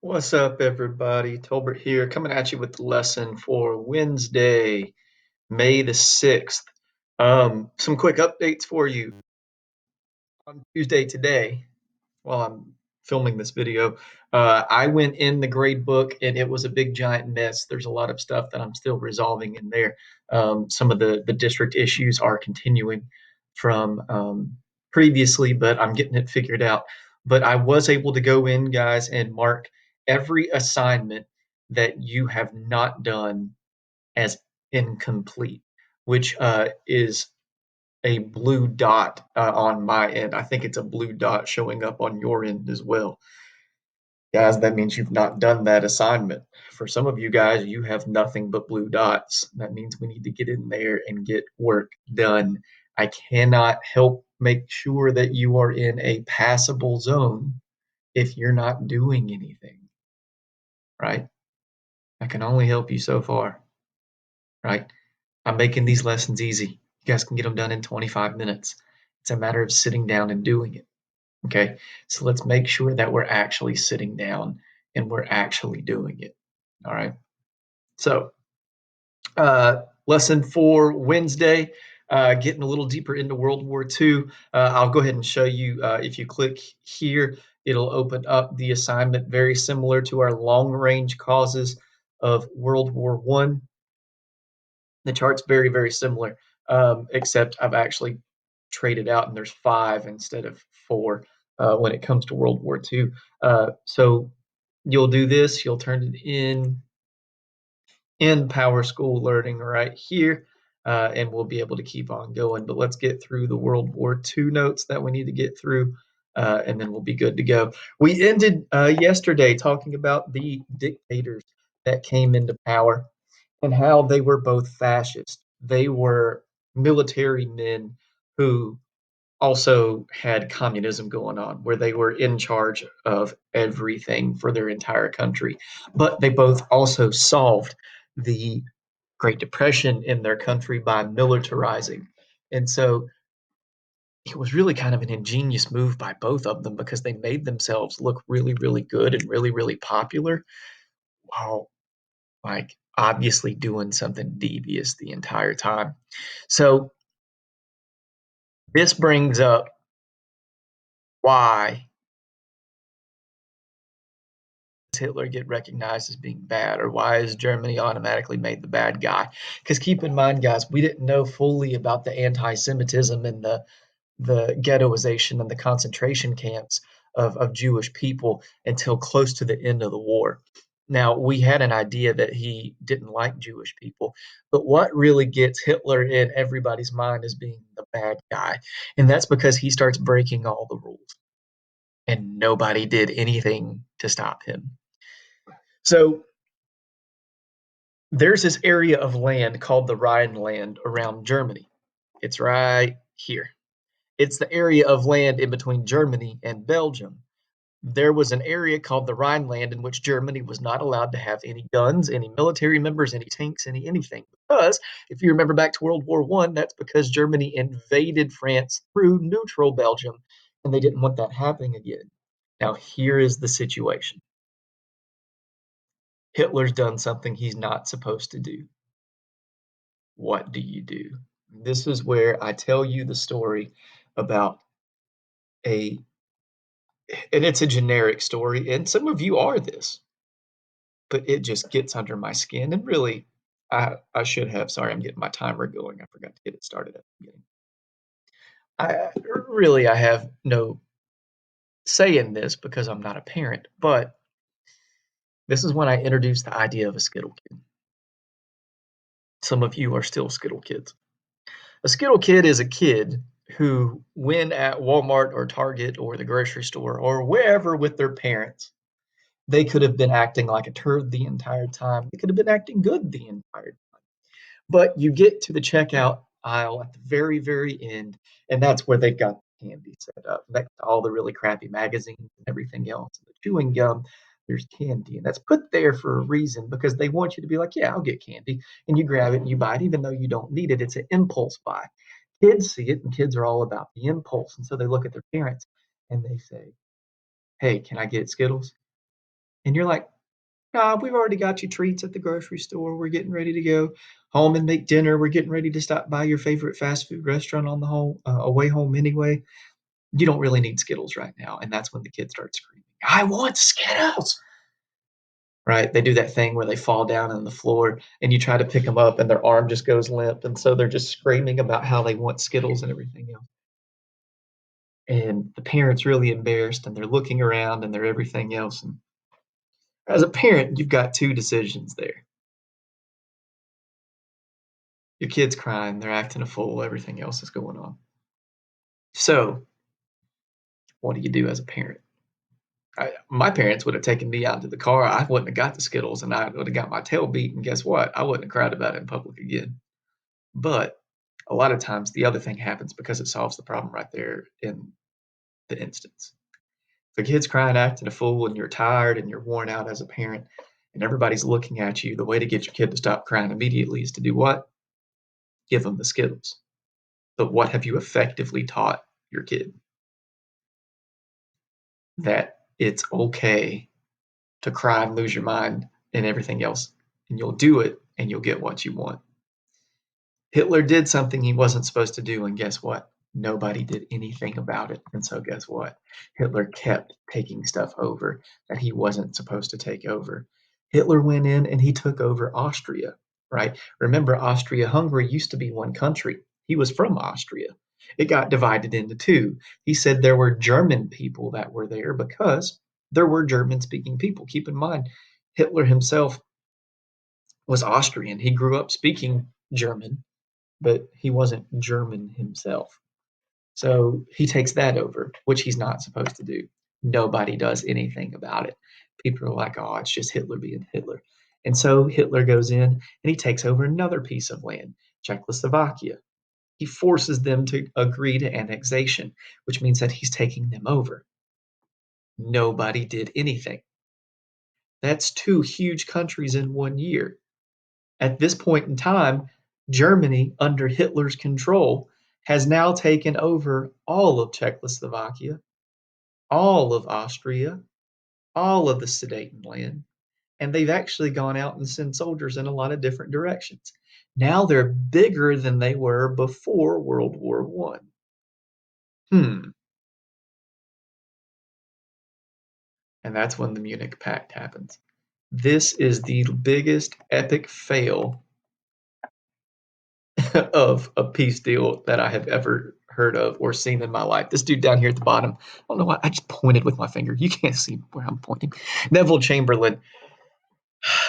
What's up, everybody? Tolbert here, coming at you with the lesson for Wednesday, May the 6th. Some quick updates for you. On Tuesday today, while I'm filming this video, I went in the grade book and it was a big giant mess. There's a lot of stuff that I'm still resolving in there. Some of the district issues are continuing from previously, but I'm getting it figured out. But I was able to go in, guys, and mark every assignment that you have not done as incomplete, which is a blue dot on my end. I think it's a blue dot showing up on your end as well. Guys, that means you've not done that assignment. For some of you guys, you have nothing but blue dots. That means we need to get in there and get work done. I cannot help make sure that you are in a passable zone if you're not doing anything, right? I can only help you so far, right? I'm making these lessons easy. You guys can get them done in 25 minutes. It's a matter of sitting down and doing it. Okay, so let's make sure that we're actually sitting down and we're actually doing it. All right. So, lesson for Wednesday, getting a little deeper into World War II. I'll go ahead and show you. If you click here, it'll open up the assignment very similar to our long range causes of World War One. The chart's very, very similar, except I've actually traded out and there's five instead of four when it comes to World War II. So you'll do this, you'll turn it in Power School Learning right here, and we'll be able to keep on going. But let's get through the World War II notes that we need to get through, and then we'll be good to go. We ended yesterday talking about the dictators that came into power and how they were both fascist. They were military men who also had communism going on, where they were in charge of everything for their entire country. But they both also solved the Great Depression in their country by militarizing. And so it was really kind of an ingenious move by both of them because they made themselves look really, really good and really, really popular while like obviously doing something devious the entire time. So this brings up why does Hitler get recognized as being bad, or why is Germany automatically made the bad guy? Because keep in mind, guys, we didn't know fully about the anti-Semitism and the ghettoization and the concentration camps of Jewish people until close to the end of the war. Now, we had an idea that he didn't like Jewish people, but what really gets Hitler in everybody's mind as being the bad guy? And that's because he starts breaking all the rules, and nobody did anything to stop him. So, there's this area of land called the Rhineland around Germany. It's right here. It's the area of land in between Germany and Belgium. There was an area called the Rhineland in which Germany was not allowed to have any guns, any military members, any tanks, anything. Because if you remember back to World War One, that's because Germany invaded France through neutral Belgium, and they didn't want that happening again. Now here is the situation. Hitler's done something he's not supposed to do. What do you do? This is where I tell you the story about a, and it's a generic story, and some of you are this, but it just gets under my skin. And really, I should have, sorry, I'm getting my timer going. I forgot to get it started at the beginning. I have no say in this because I'm not a parent, but this is when I introduced the idea of a Skittle Kid. Some of you are still Skittle Kids. A Skittle Kid is a kid who, when at Walmart or Target or the grocery store or wherever with their parents, they could have been acting like a turd the entire time. They could have been acting good the entire time. But you get to the checkout aisle at the very, very end, and that's where they've got the candy set up. Next to all the really crappy magazines and everything else, and the chewing gum, there's candy. And that's put there for a reason because they want you to be like, yeah, I'll get candy. And you grab it and you buy it, even though you don't need it. It's an impulse buy. Kids see it, and kids are all about the impulse. And so they look at their parents and they say, hey, can I get Skittles? And you're like, nah, we've already got you treats at the grocery store. We're getting ready to go home and make dinner. We're getting ready to stop by your favorite fast food restaurant on the home away home anyway. You don't really need Skittles right now. And that's when the kid starts screaming, I want Skittles. Right? They do that thing where they fall down on the floor and you try to pick them up and their arm just goes limp. And so they're just screaming about how they want Skittles and everything else. And the parent's really embarrassed and they're looking around and they're everything else. And as a parent, you've got two decisions there. Your kid's crying, they're acting a fool, everything else is going on. So, what do you do as a parent? My parents would have taken me out to the car. I wouldn't have got the Skittles and I would have got my tail beat. And guess what? I wouldn't have cried about it in public again. But a lot of times the other thing happens because it solves the problem right there in the instance. If a kid's crying, acting a fool, and you're tired and you're worn out as a parent, and everybody's looking at you, the way to get your kid to stop crying immediately is to do what? Give them the Skittles. But what have you effectively taught your kid? That it's okay to cry and lose your mind and everything else, and you'll do it and you'll get what you want. Hitler did something he wasn't supposed to do, and guess what? Nobody did anything about it. And so, guess what? Hitler kept taking stuff over that he wasn't supposed to take over. Hitler went in and he took over Austria, right? Remember, Austria Hungary used to be one country. He was from Austria. It got divided into two. He said there were German people that were there because there were German speaking people. Keep in mind, Hitler himself was Austrian. He grew up speaking German, but he wasn't German himself. So he takes that over, which he's not supposed to do. Nobody does anything about it. People are like, oh, it's just Hitler being Hitler. And so Hitler goes in and he takes over another piece of land, Czechoslovakia. He forces them to agree to annexation, which means that he's taking them over. Nobody did anything. That's two huge countries in 1 year. At this point in time, Germany, under Hitler's control, has now taken over all of Czechoslovakia, all of Austria, all of the Sudetenland, and they've actually gone out and sent soldiers in a lot of different directions. Now they're bigger than they were before World War One. And that's when the Munich Pact happens. This is the biggest epic fail of a peace deal that I have ever heard of or seen in my life. This dude down here at the bottom, I don't know why, I just pointed with my finger. You can't see where I'm pointing. Neville Chamberlain.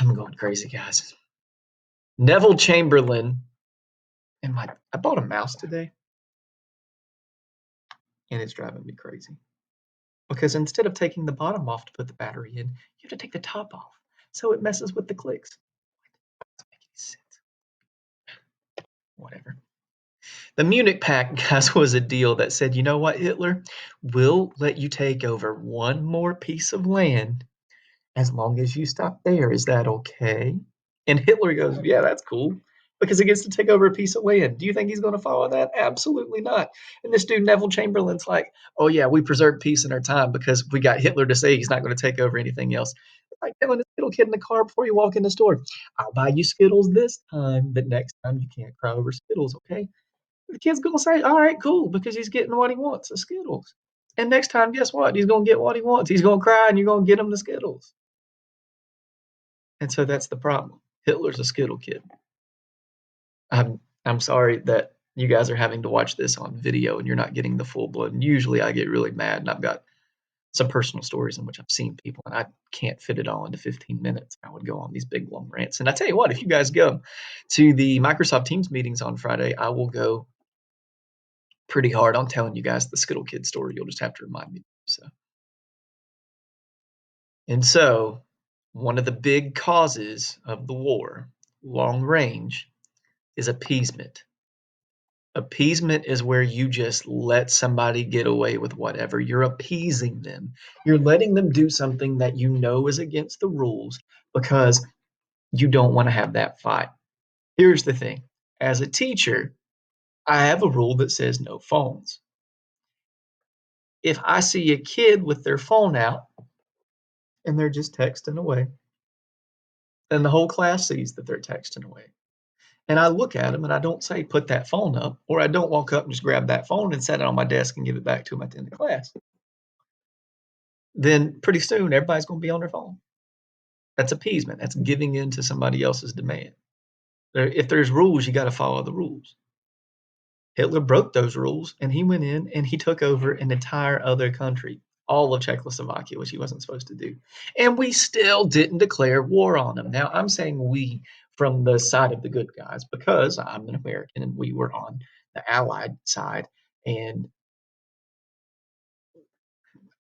I'm going crazy, guys. Neville Chamberlain. I bought a mouse today and it's driving me crazy. Because instead of taking the bottom off to put the battery in, you have to take the top off. So it messes with the clicks. Doesn't make any sense. Whatever. The Munich Pact, guys, was a deal that said, you know what, Hitler? We'll let you take over one more piece of land as long as you stop there. Is that okay? And Hitler goes, yeah, that's cool. Because he gets to take over a piece of land. Do you think he's going to follow that? Absolutely not. And this dude, Neville Chamberlain's like, oh, yeah, we preserved peace in our time because we got Hitler to say he's not going to take over anything else. It's like telling this little kid in the car before you walk in the store, I'll buy you Skittles this time, but next time you can't cry over Skittles, okay? The kid's gonna say, all right, cool, because he's getting what he wants, the Skittles. And next time, guess what? He's gonna get what he wants. He's gonna cry and you're gonna get him the Skittles. And so that's the problem. Hitler's a Skittle kid. I'm sorry that you guys are having to watch this on video and you're not getting the full blown. Usually I get really mad and I've got some personal stories in which I've seen people and I can't fit it all into 15 minutes. I would go on these big long rants. And I tell you what, if you guys go to the Microsoft Teams meetings on Friday, I will go pretty hard on telling you guys the Skittle Kid story. You'll just have to remind me. And so, one of the big causes of the war, long range, is appeasement. Appeasement is where you just let somebody get away with whatever. You're appeasing them. You're letting them do something that you know is against the rules because you don't want to have that fight. Here's the thing. As a teacher, I have a rule that says no phones. If I see a kid with their phone out and they're just texting away. And the whole class sees that they're texting away. And I look at them and I don't say, put that phone up, or I don't walk up and just grab that phone and set it on my desk and give it back to them at the end of class. Then pretty soon everybody's going to be on their phone. That's appeasement. That's giving in to somebody else's demand. If there's rules, you got to follow the rules. Hitler broke those rules and he went in and he took over an entire other country, all of Czechoslovakia, which he wasn't supposed to do. And we still didn't declare war on him. Now, I'm saying we from the side of the good guys because I'm an American and we were on the Allied side. And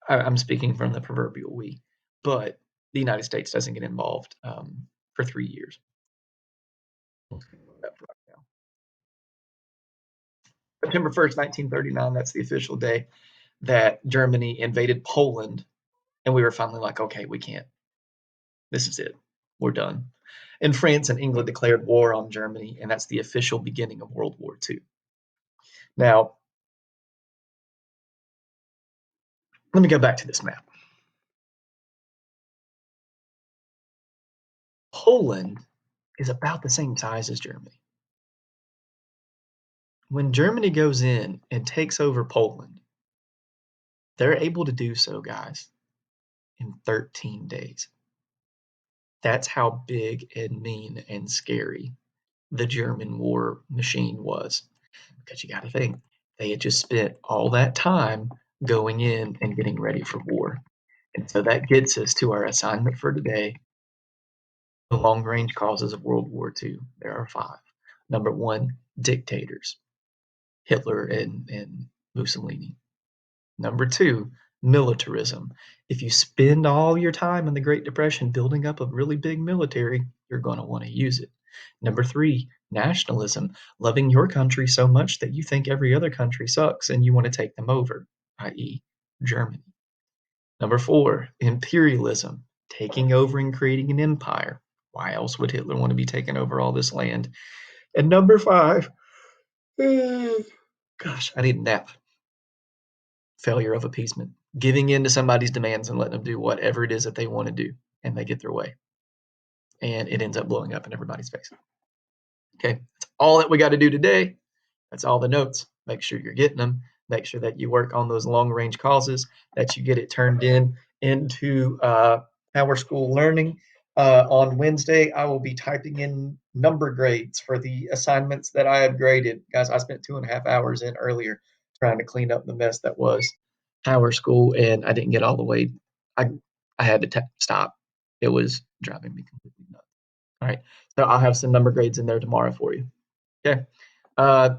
I'm speaking from the proverbial we, but the United States doesn't get involved for 3 years. September 1st, 1939, that's the official day that Germany invaded Poland. And we were finally like, okay, we can't. This is it. We're done. And France and England declared war on Germany, and that's the official beginning of World War II. Now, let me go back to this map. Poland is about the same size as Germany. When Germany goes in and takes over Poland, they're able to do so, guys, in 13 days. That's how big and mean and scary the German war machine was. Because you got to think, they had just spent all that time going in and getting ready for war. And so that gets us to our assignment for today, the long range causes of World War II. There are five. Number one, dictators, Hitler and Mussolini. Number two, militarism. If you spend all your time in the Great Depression building up a really big military, you're going to want to use it. Number three, nationalism, loving your country so much that you think every other country sucks and you want to take them over, i.e., Germany. Number four, imperialism, taking over and creating an empire. Why else would Hitler want to be taking over all this land? And number five, gosh, I need a nap. Failure of appeasement, giving in to somebody's demands and letting them do whatever it is that they want to do, and they get their way. And it ends up blowing up in everybody's face. Okay, that's all that we got to do today. That's all the notes. Make sure you're getting them. Make sure that you work on those long range causes, that you get it turned into PowerSchool Learning. On Wednesday, I will be typing in number grades for the assignments that I have graded. Guys, I spent 2.5 hours in earlier trying to clean up the mess that was PowerSchool, and I didn't get all the way. I I had to stop. It was driving me completely nuts. All right, so I'll have some number grades in there tomorrow for you. Okay. Uh,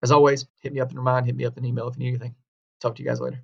as always, hit me up in Remind, hit me up in email if you need anything. Talk to you guys later.